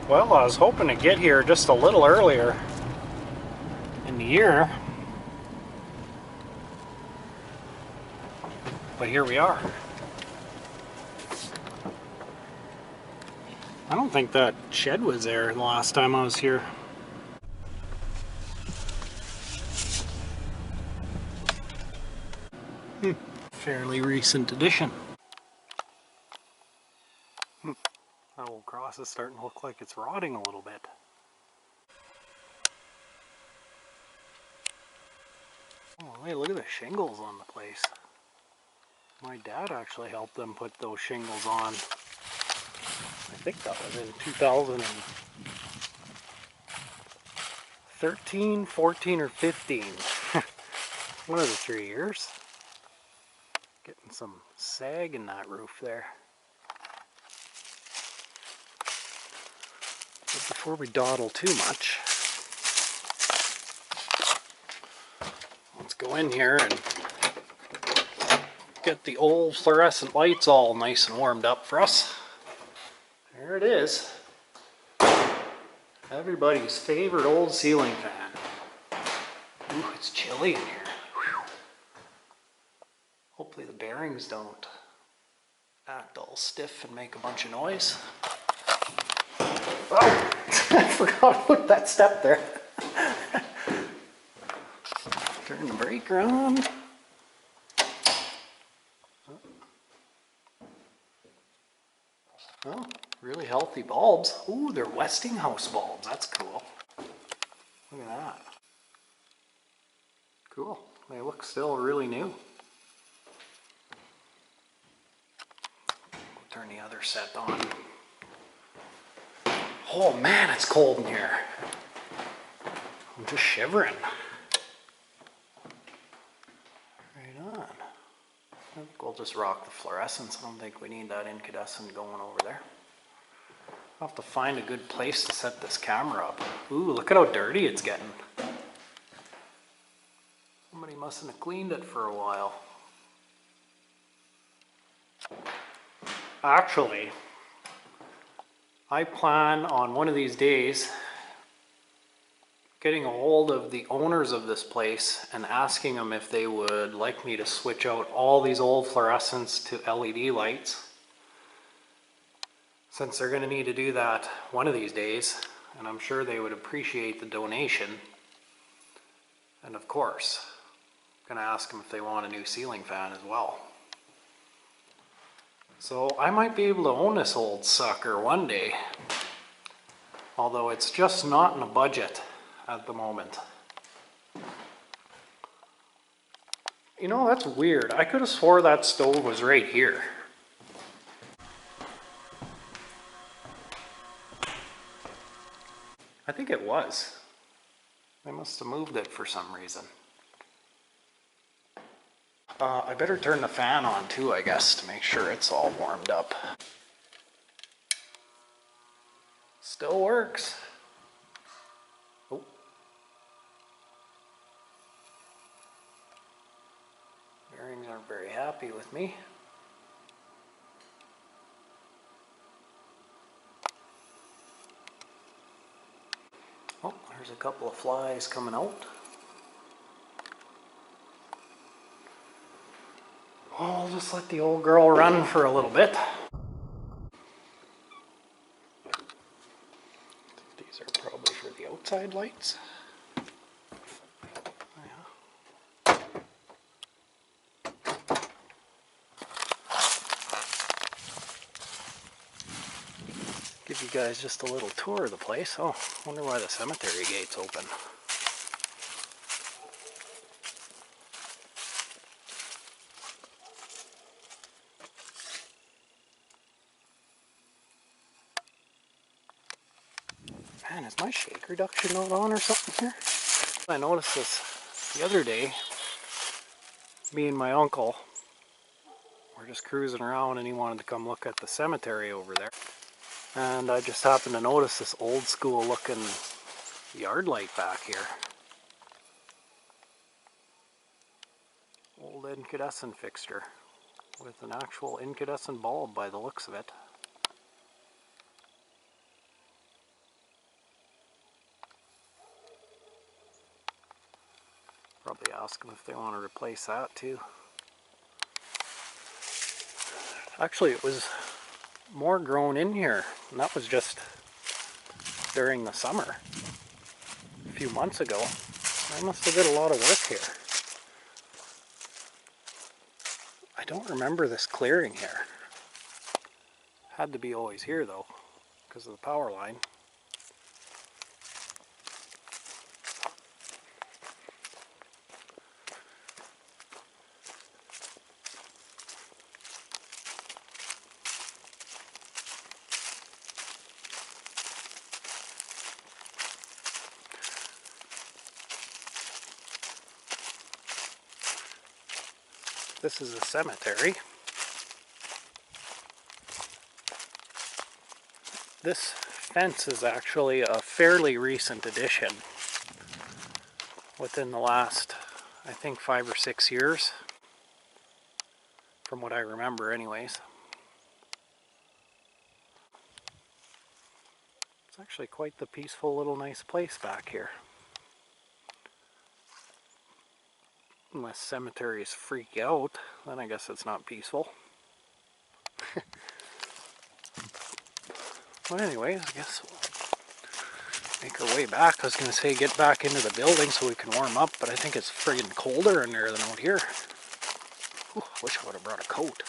Well, I was hoping to get here just a little earlier in the year, but here we are. I don't think that shed was there the last time I was here. Fairly recent addition. That old cross is starting to look like it's rotting a little bit. Oh, hey, look at the shingles on the place. My dad actually helped them put those shingles on. I think that was in 2013, 14, or 15. One of the 3 years. Getting some sag in that roof there. But before we dawdle too much, let's go in here and get the old fluorescent lights all nice and warmed up for us. There it is. Everybody's favorite old ceiling fan. Ooh, it's chilly in here. Whew. Hopefully the bearings don't act all stiff and make a bunch of noise. Oh, I forgot to put that step there. Turn the breaker on. Oh, really healthy bulbs. Ooh, they're Westinghouse bulbs. That's cool. Look at that. Cool. They look still really new. We'll turn the other set on. Oh man, it's cold in here. I'm just shivering. Right on. I think we'll just rock the fluorescence. I don't think we need that incandescent going over there. I'll have to find a good place to set this camera up. Ooh, look at how dirty it's getting. Somebody mustn't have cleaned it for a while. Actually, I plan on one of these days getting a hold of the owners of this place and asking them if they would like me to switch out all these old fluorescents to LED lights, since they're going to need to do that one of these days, and I'm sure they would appreciate the donation. And of course, I'm going to ask them if they want a new ceiling fan as well. So I might be able to own this old sucker one day, although it's just not in the budget at the moment. You know, that's weird. I could have swore that stove was right here. I think it was. They must have moved it for some reason. I better turn the fan on too, I guess, to make sure it's all warmed up. Still works. Oh. Bearings aren't very happy with me. Oh, there's a couple of flies coming out. Oh, I'll just let the old girl run for a little bit. These are probably for the outside lights. Give you guys just a little tour of the place. Oh, wonder why the cemetery gate's open. Man, is my shake reduction not on or something here? I noticed this the other day. Me and my uncle were just cruising around and he wanted to come look at the cemetery over there. And I just happened to notice this old school looking yard light back here. Old incandescent fixture with an actual incandescent bulb by the looks of it. probably ask them if they want to replace that too. Actually, it was more grown in here, and that was just during the summer a few months ago. I must have did a lot of work here. I don't remember this clearing here. Had to be always here though, because of the power line. This is a cemetery. This fence is actually a fairly recent addition. Within the last, I think, 5 or 6 years. From what I remember anyways. It's actually quite the peaceful little nice place back here. Unless cemeteries freak out, then I guess it's not peaceful. Well, anyways, I guess we'll make our way back. I was going to say get back into the building so we can warm up, but I think it's friggin' colder in there than out here. Whew, I wish I would have brought a coat.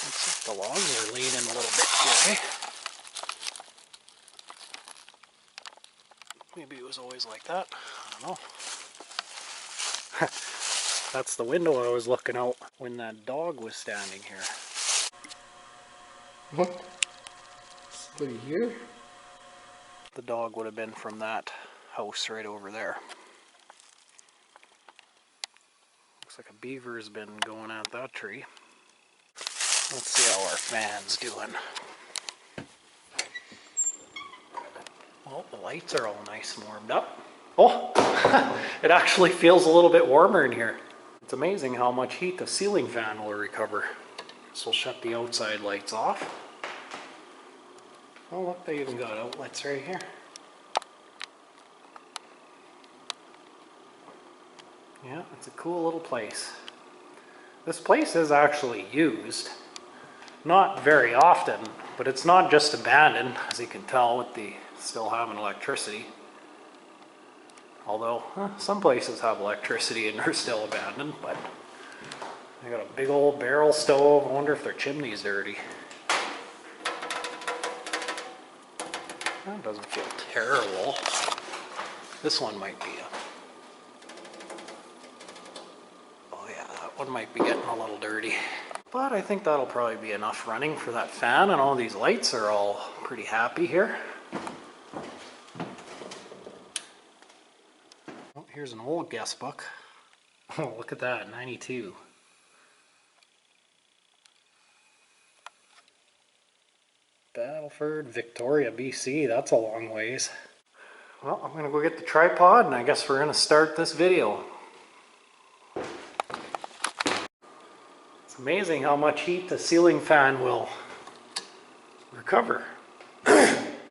Looks like the logs are leaning a little bit here, eh? Maybe it was always like that. I don't know. That's the window I was looking out when that dog was standing here. What? Somebody here? The dog would have been from that house right over there. Looks like a beaver's been going at that tree. Let's see how our fan's doing. Well, the lights are all nice and warmed up. Oh, it actually feels a little bit warmer in here. It's amazing how much heat the ceiling fan will recover. So we'll shut the outside lights off. Oh look, they even got outlets right here. Yeah, it's a cool little place. This place is actually used. Not very often, but it's not just abandoned, as you can tell with the still having electricity. Although, some places have electricity and they're still abandoned, but they got a big old barrel stove. I wonder if their chimney's dirty. That doesn't feel terrible. This one might be oh yeah, that one might be getting a little dirty. But I think that'll probably be enough running for that fan, and all these lights are all pretty happy here. Oh, here's an old guest book. Oh, look at that, 92. Battleford, Victoria, BC, that's a long ways. Well, I'm gonna go get the tripod and I guess we're gonna start this video. It's amazing how much heat the ceiling fan will recover.